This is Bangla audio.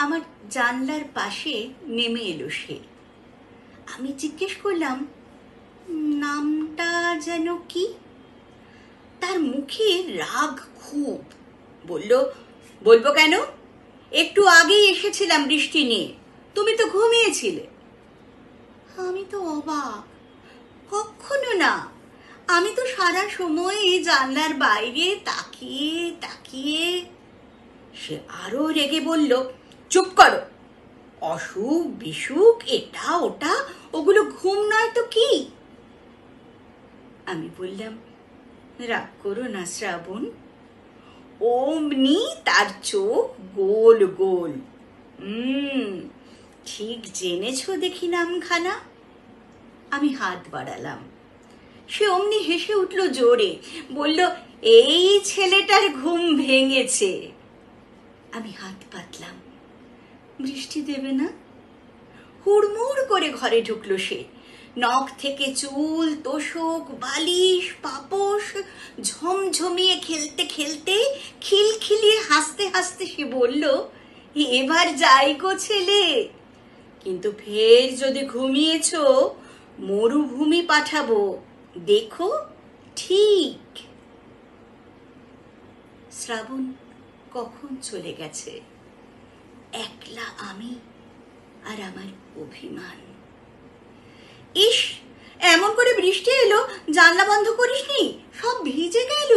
আমার জানলার পাশে নেমে এলো সে। আমি জিজ্ঞেস করলাম, নামটা যেন কি? তার মুখে রাগ খুব। বলবো কেন? একটু আগেই এসেছিলাম বৃষ্টি নিয়ে, তুমি তো ঘুমিয়েছিলে। আমি তো অবাক। কখনো না, আমি তো সারা সময় জানলার বাইরে তাকিয়ে তাকিয়ে। সে আরো রেগে বলল, চুপ করো, অসুখ বিসুখ এটা ওটা ওগুলো ঘুম নয় তো কি? আমি বললাম, রাগ করো না শ্রাবণ। অমনি তার চোখ গোল গোল। ঠিক জেনেছ দেখি নামখানা। আমি হাত বাড়ালাম। সে অমনি হেসে উঠল জোরে, বলল, এই ছেলেটার ঘুম ভেঙেছে। আমি হাত পাতলাম। বৃষ্টি দেবে না? হুড়মুড় করে ঘরে ঢুকলো সে। নখ থেকে চুল, তোষক, বালিশ, পাপোশ ঝমঝমিয়ে খেলতে খেলতে, খিলখিলিয়ে হাসতে হাসতে সে বলল, এবার যাই গো ছেলে, কিন্তু ফের যদি ঘুমিয়েছ মরুভূমি পাঠাবো, দেখো ঠিক। শ্রাবণ কখন চলে গেছে, একলা আমি আর আমার অভিমান। ইস, এমন করে বৃষ্টি এলো, জানলা বন্ধ করিসনি, সব ভিজে গেল।